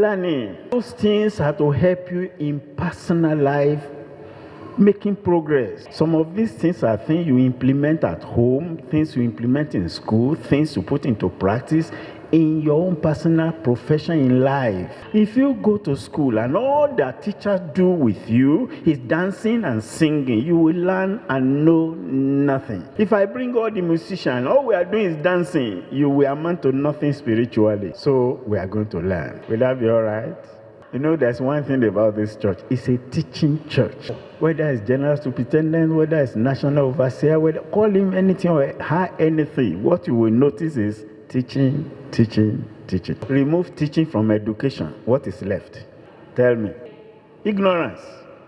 Learning. Those things are to help you in personal life, making progress. Some of these things are things you implement at home, things you implement in school, things you put into practice in your own personal profession in life. If you go to school and all that teachers do with you is dancing and singing, you will learn and know nothing. If I bring all the musicians, all we are doing is dancing, you will amount to nothing spiritually. So we are going to learn. Will that be all right? You know, there's one thing about this church. It's a teaching church. Whether it's general superintendent, whether it's national overseer, whether call him anything or anything, what you will notice is teaching, teaching, teaching. Remove teaching from education. What is left? Tell me. Ignorance.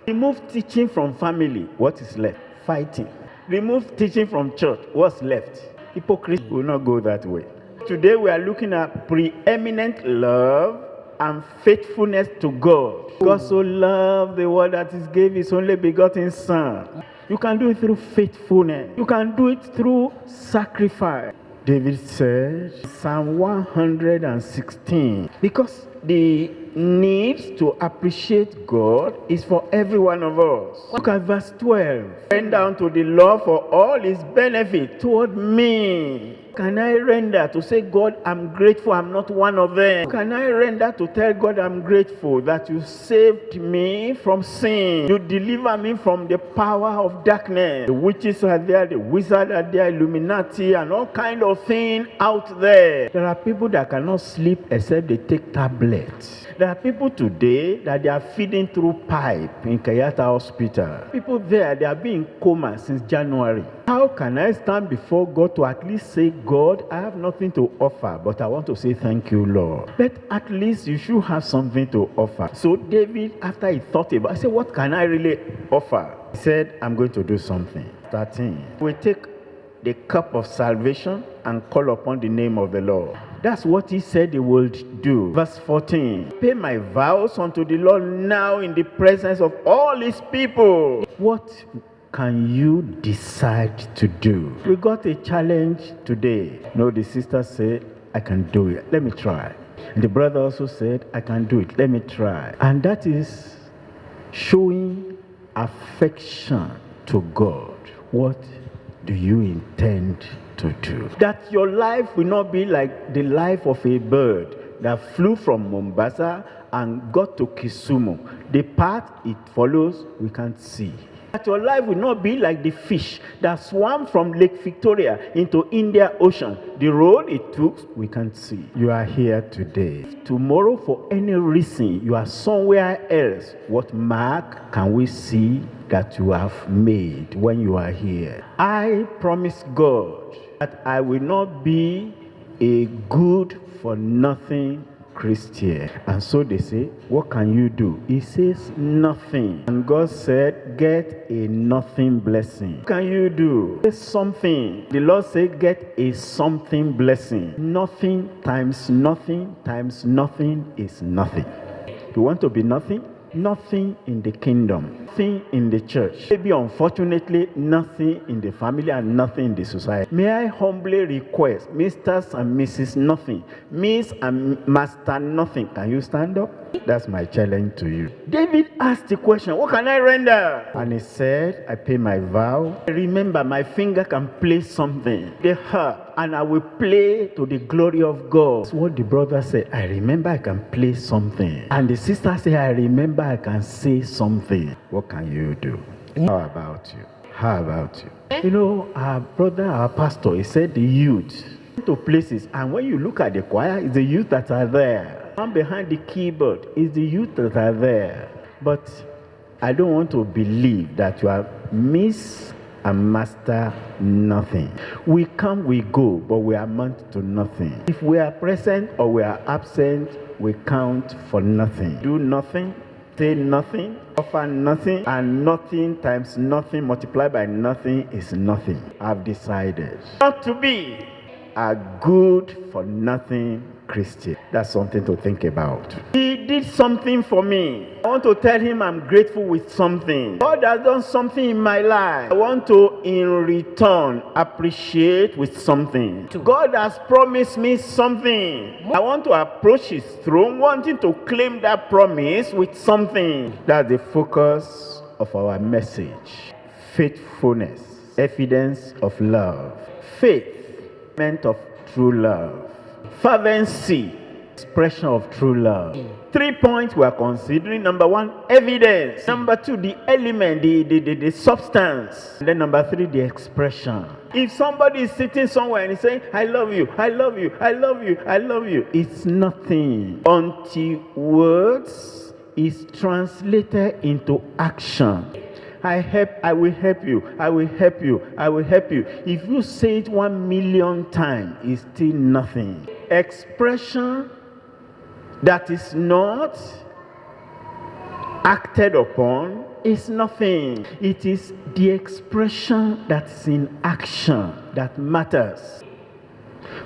Remove teaching from family. What is left? Fighting. Remove teaching from church. What's left? Hypocrisy. Will not go that way. Today we are looking at preeminent love and faithfulness to God. God so loved the world that He gave His only begotten Son. You can do it through faithfulness. You can do it through sacrifice. David said, Psalm 116, because the need to appreciate God is for every one of us. Look at verse 12. Render unto the Lord for all His benefit toward me. Can I render to say, God, I'm grateful I'm not one of them? Can I render to tell God I'm grateful that you saved me from sin? You deliver me from the power of darkness. The witches are there, the wizards are there, Illuminati, and all kind of things out there. There are people that cannot sleep except they take tablets. There are people today that they are feeding through pipe in Kenyatta Hospital. People there, they are being coma since January. How can I stand before God to at least say, God, I have nothing to offer, but I want to say thank you, Lord. But at least you should have something to offer. So David, after he thought about it, I said, what can I really offer? He said, I'm going to do something. 13. We take the cup of salvation and call upon the name of the Lord. That's what he said he would do. Verse 14. Pay my vows unto the Lord now in the presence of all His people. What can you decide to do? We got a challenge today. No, the sister said, I can do it. Let me try. And the brother also said, I can do it. Let me try. And that is showing affection to God. What do you intend to do? That your life will not be like the life of a bird that flew from Mombasa and got to Kisumu. The path it follows, we can't see. That your life will not be like the fish that swam from Lake Victoria into Indian Ocean. The road it took, we can't see. You are here today. Tomorrow, for any reason, you are somewhere else. What mark can we see that you have made when you are here? I promise God that I will not be a good for nothing Christian. And so they say, what can you do? He says nothing. And God said, get a nothing blessing. What can you do? Say something. The Lord said, get a something blessing. Nothing times nothing times nothing is nothing. You want to be nothing? Nothing in the kingdom, nothing in the church. Maybe unfortunately, nothing in the family and nothing in the society. May I humbly request, Mr. and Mrs. Nothing, Miss and Master Nothing, can you stand up? That's my challenge to you. David asked the question, what can I render? And he said, I pay my vow. Remember, my finger can play something. The harp. And I will play to the glory of God. That's what the brother said. I remember I can play something. And the sister said, I remember I can say something. What can you do? How about you? How about you? You know, our brother, our pastor, he said the youth to places. And when you look at the choir, it's the youth that are there. And behind the keyboard is the youth that are there. But I don't want to believe that you are Miss and Master Nothing. We come, we go, but we amount to nothing. If we are present or we are absent, we count for nothing. Do nothing, say nothing, offer nothing, and nothing times nothing multiplied by nothing is nothing. I've decided not to be a good for nothing Christian. That's something to think about. He did something for me. I want to tell him I'm grateful with something. God has done something in my life. I want to, in return, appreciate with something. God has promised me something. I want to approach his throne, wanting to claim that promise with something. That's the focus of our message. Faithfulness, evidence of love. Faith, element of true love. Fervency, expression of true love. 3 points we are considering. Number 1, evidence. Number 2, the element, the substance. And then number 3, the expression. If somebody is sitting somewhere and he's saying, I love you, I love you, I love you, I love you, it's nothing until words is translated into action. I will help you, I will help you, I will help you. If you say it 1 million times, it's still nothing. Expression that is not acted upon is nothing. It is the expression that's in action that matters.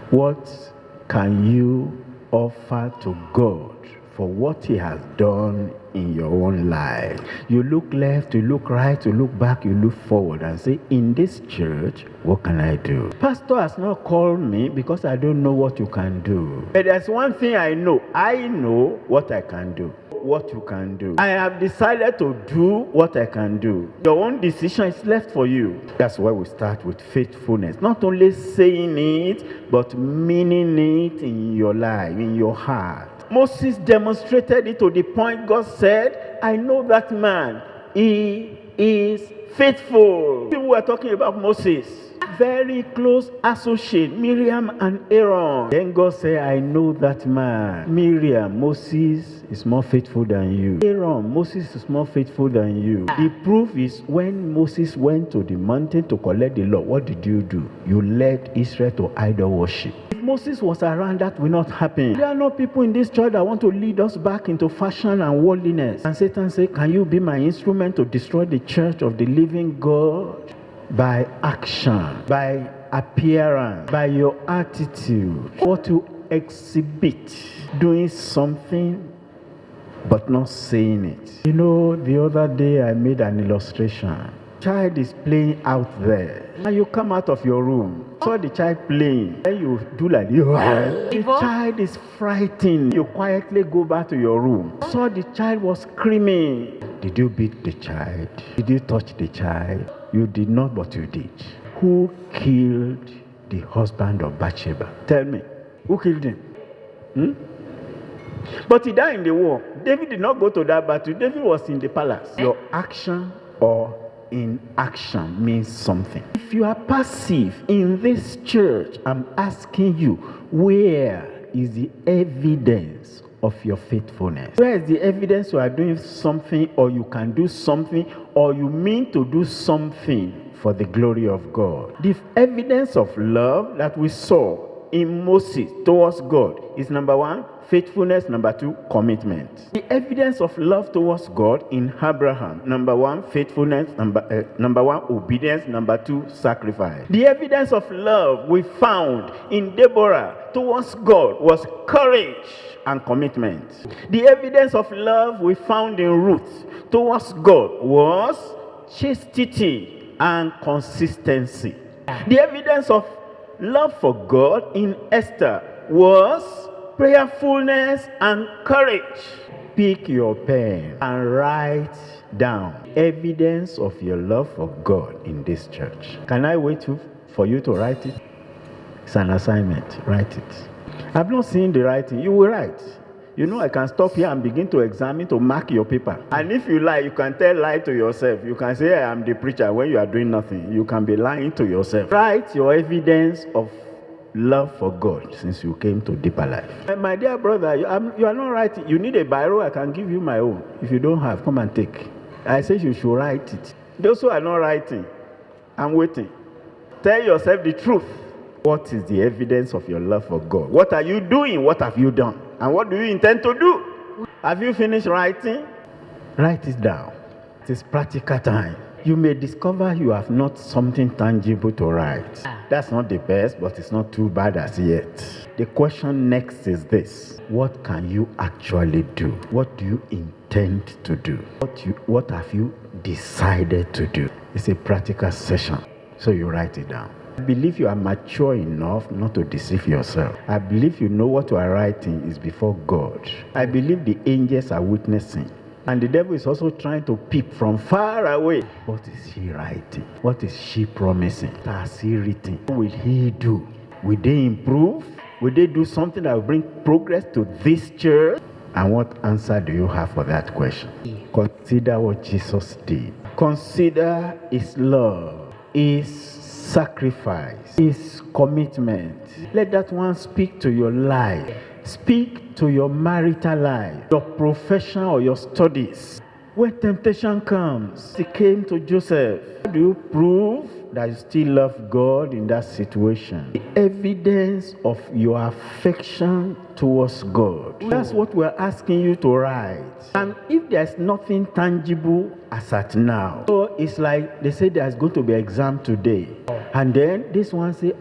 What can you offer to God for what he has done in your own life? You look left, you look right, you look back, you look forward and say, in this church, what can I do? Pastor has not called me because I don't know what you can do. But there's one thing I know what I can do. What you can do. I have decided to do what I can do. Your own decision is left for you. That's why we start with faithfulness. Not only saying it, but meaning it in your life, in your heart. Moses demonstrated it to the point God said, I know that man. He is faithful. People were talking about Moses. Very close associate, Miriam and Aaron. Then God said, I know that man. Miriam, Moses is more faithful than you. Aaron, Moses is more faithful than you. The proof is when Moses went to the mountain to collect the law, what did you do? You led Israel to idol worship. If Moses was around, that will not happen. There are no people in this church that want to lead us back into fashion and worldliness. And Satan said, can you be my instrument to destroy the church of the living God? By action, by appearance, by your attitude, or to exhibit, doing something but not saying it. You know, the other day I made an illustration. Child is playing out there, and you come out of your room, saw the child playing, then you do like this. The child is frightened. You quietly go back to your room, saw the child was screaming. Did you beat the child? Did you touch the child? You did not, but you did. Who killed the husband of Bathsheba? Tell me, who killed him? But he died in the war. David did not go to that battle. David was in the palace. Your action or inaction means something. If you are passive in this church, I'm asking you, where is the evidence of your faithfulness? Where is the evidence you are doing something, or you can do something, or you mean to do something for the glory of God? The evidence of love that we saw in Moses towards God is number 1, faithfulness. Number 2, commitment. The evidence of love towards God in Abraham, number 1, faithfulness. Number 1, obedience. Number 2, sacrifice. The evidence of love we found in Deborah towards God was courage and commitment. The evidence of love we found in Ruth towards God was chastity and consistency. The evidence of love for God in Esther was prayerfulness and courage. Pick your pen and write down evidence of your love for God in this church. Can I wait for you to write it? It's an assignment. Write it. I've not seen the writing. You will write. You know, I can stop here and begin to examine, to mark your paper. And if you lie, you can tell lie to yourself. You can say, I am the preacher, when you are doing nothing. You can be lying to yourself. Write your evidence of love for God since you came to Deeper Life. And my dear brother, you are not writing. You need a biro. I can give you my own. If you don't have, come and take. I say you should write it. Those who are not writing, I'm waiting. Tell yourself the truth. What is the evidence of your love for God? What are you doing? What have you done? And what do you intend to do? Have you finished writing? Write it down. It is practical time. You may discover you have not something tangible to write. That's not the best, but it's not too bad as yet. The question next is this: what can you actually do? What do you intend to do? What have you decided to do? It's a practical session, so you write it down. I believe you are mature enough not to deceive yourself. I believe you know what you are writing is before God. I believe the angels are witnessing. And the devil is also trying to peep from far away. What is he writing? What is she promising? What has he written? What will he do? Will they improve? Will they do something that will bring progress to this church? And what answer do you have for that question? Consider what Jesus did. Consider his love, his sacrifice, his commitment. Let that one speak to your life. Speak to your marital life, your profession or your studies. When temptation comes, it came to Joseph. How do you prove that you still love God in that situation? The evidence of your affection towards God. That's what we're asking you to write. And if there's nothing tangible as at now, so it's like they say there's going to be an exam today. And then this one say,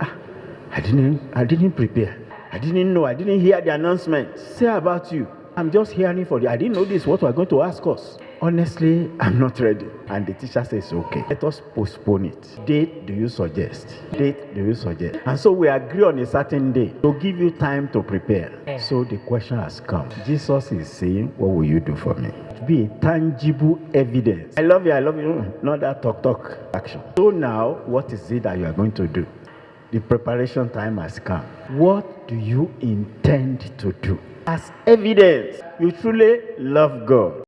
I didn't prepare. I didn't know. I didn't hear the announcement. Say about you. I'm just hearing for you. I didn't know this, what we're going to ask us. Honestly, I'm not ready. And the teacher says, okay, let us postpone it. Date do you suggest? Date do you suggest? And so we agree on a certain day to give you time to prepare. So the question has come. Jesus is saying, what will you do for me? Be a tangible evidence. I love you. Not that talk action. So now, what is it that you are going to do? The preparation time has come. What do you intend to do? As evidence, you truly love God.